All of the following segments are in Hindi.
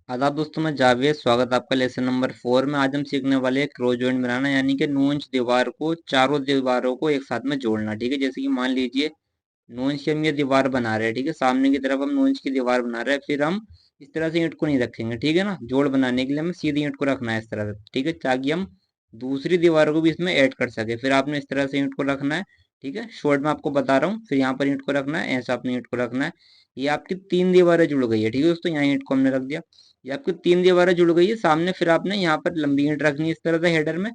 आदाब दोस्तों, मैं जावेद। स्वागत है आपका लेसन नंबर 4 में। आज हम सीखने वाले हैं क्रॉस जॉइंट बनाना, यानी कि 9 इंच दीवार को चारों दीवारों को एक साथ में जोड़ना। ठीक है, जैसे कि मान लीजिए 9 इंच की हम ये दीवार बना रहे हैं। ठीक है, सामने की तरफ हम 9 इंच की दीवार बना रहे हैं। फिर हम इस तरह से ईंट को नहीं रखेंगे। ठीक है ना, जोड़ बनाने के लिए हमें सीधी ईंट को रखना है इस तरह से। ठीक है, ताकि हम दूसरी दीवारों को भी इसमें ऐड कर सके। फिर आपने इस तरह से ईंट को रखना है। ठीक है, शॉर्ट में आपको बता रहा हूँ। फिर यहाँ पर ईंट को रखना है, ऐसा आपने ईंट को रखना है। ये आपकी 3 दीवारें जुड़ गई है। ठीक है दोस्तों, यहाँ ईंट को हमने रख दिया। ये आपकी 3 दीवारें जुड़ गई है सामने। फिर आपने यहाँ पर लंबी ईंट रखनी है इस तरह से हेडर में।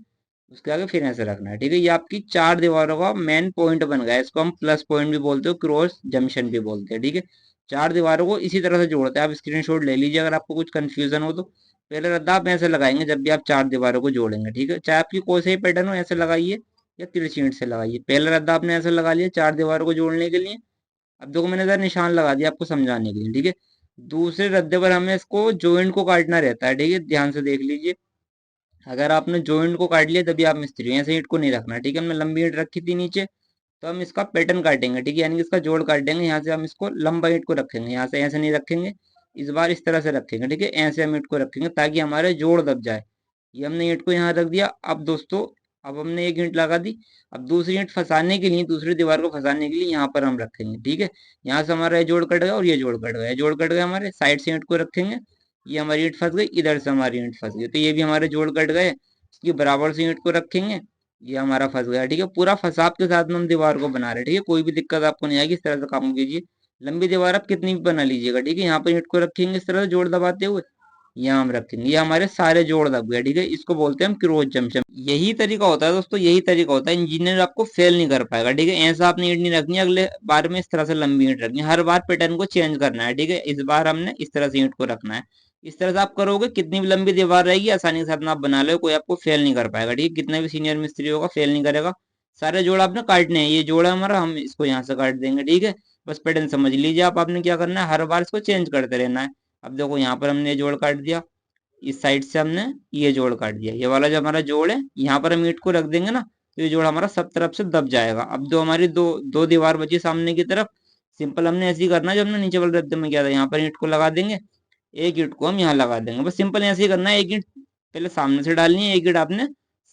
उसके आगे फिर ऐसे रखना है। ठीक है, ये आपकी 4 दीवारों का मेन पॉइंट बन गया है। इसको हम प्लस पॉइंट भी बोलते हो, क्रॉस जंक्शन भी बोलते हैं। ठीक है, 4 दीवारों को इसी तरह से जोड़ते हैं। आप स्क्रीनशॉट ले लीजिए अगर आपको कुछ कंफ्यूजन हो तो। पहले रद्दा आप ऐसे लगाएंगे जब भी आप 4 दीवारों को जोड़ेंगे। ठीक है, चाहे आपकी कोई सा ही पैटर्न हो, ऐसे लगाइए या तिरछी ईंट से लगाइए। पहले रद्दा आपने ऐसे लगा लिया 4 दीवारों को जोड़ने के लिए। अब देखो मैंने इधर निशान लगा दिया आपको समझाने के लिए। ठीक है, दूसरे रद्दे पर हमें इसको जॉइंट को काटना रहता है। ठीक है, ध्यान से देख लीजिए। अगर आपने जॉइंट को काट लिया तभी आप मिस्त्री हो, ऐसे ईंट को नहीं रखना। ठीक है, हमने लंबी ईंट रखी थी नीचे, तो हम इसका पैटर्न काटेंगे। ठीक है, यानी कि इसका जोड़ काटेंगे। यहाँ से हम इसको लंबा ईंट को रखेंगे, यहाँ से ऐसे नहीं रखेंगे। इस बार इस तरह से रखेंगे। ठीक है, ऐसे हम ईंट को रखेंगे ताकि हमारे जोड़ दब जाए। ये हमने ईंट को यहाँ रख दिया। अब दोस्तों, अब हमने एक ईंट लगा दी। अब दूसरी ईंट फंसाने के लिए, दूसरी दीवार को फंसाने के लिए यहाँ पर हम रखेंगे। ठीक है, यहाँ से हमारा ये जोड़ कट गया और ये जोड़ कट गया। ये जोड़ कट गया, हमारे साइड से ईंट को रखेंगे। ये हमारी ईंट फंस गई, इधर से हमारी ईंट फंस गई, तो ये भी हमारे जोड़ कट गए। इसकी बराबर से ईंट को रखेंगे। ये हमारा फंस गया। ठीक है, पूरा फंसाव के साथ में हम दीवार को बना रहे हैं। ठीक है, कोई भी दिक्कत आपको नहीं आएगी। इस तरह से काम कीजिए। लंबी दीवार आप कितनी भी बना लीजिएगा। ठीक है, यहाँ पर ईंट को रखेंगे इस तरह से जोड़ दबाते हुए। यहाँ हम रखेंगे, ये हमारे सारे जोड़ दब गए। ठीक है, इसको बोलते हैं हम क्रॉस जंक्शन। यही तरीका होता है दोस्तों, यही तरीका होता है। इंजीनियर आपको फेल नहीं कर पाएगा। ठीक है, ऐसा आपने ईंट नहीं रखनी है, अगले बार में इस तरह से लंबी ईंट रखनी है। हर बार पैटर्न को चेंज करना है। ठीक है, इस बार हमने इस तरह से ईंट को रखना है। इस तरह से आप करोगे, कितनी भी लंबी दीवार रहेगी आसानी के साथ में आप बना लो, कोई आपको फेल नहीं कर पाएगा। ठीक है, कितना भी सीनियर मिस्त्री होगा फेल नहीं करेगा। सारे जोड़ आपने काटने हैं। ये जोड़ है हमारा, हम इसको यहाँ से काट देंगे। ठीक है, बस पैटर्न समझ लीजिए आप। आपने क्या करना है, हर बार इसको चेंज करते रहना है। अब देखो यहाँ पर हमने ये जोड़ काट दिया, इस साइड से हमने ये जोड़ काट दिया। ये वाला जो हमारा जोड़ है, यहाँ पर हम ईंट को रख देंगे ना, तो ये जोड़ हमारा सब तरफ से दब जाएगा। अब दो हमारी दो दो दीवार बची सामने की तरफ। सिंपल हमने ऐसे ही करना है जो हमने नीचे वाले रद्द में किया था। यहाँ पर ईंट को लगा देंगे, एक ईंट को हम यहाँ लगा देंगे। बस सिंपल ऐसे ही करना है। एक ईंट पहले सामने से डालनी है, एक ईंट आपने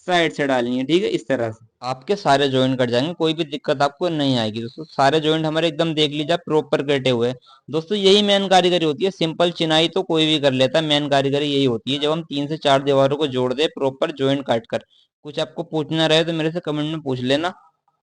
साइड से डालनी है। ठीक है, इस तरह से आपके सारे जॉइंट कट जाएंगे, कोई भी दिक्कत आपको नहीं आएगी। दोस्तों सारे जॉइंट हमारे एकदम देख लीजिए प्रॉपर कटे हुए हैं। दोस्तों यही मेन कारीगरी होती है। सिंपल चिनाई तो कोई भी कर लेता है, मेन कारीगरी यही होती है जब हम 3 से 4 दीवारों को जोड़ दे प्रॉपर जॉइंट काट कर। कुछ आपको पूछना रहे तो मेरे से कमेंट में पूछ लेना।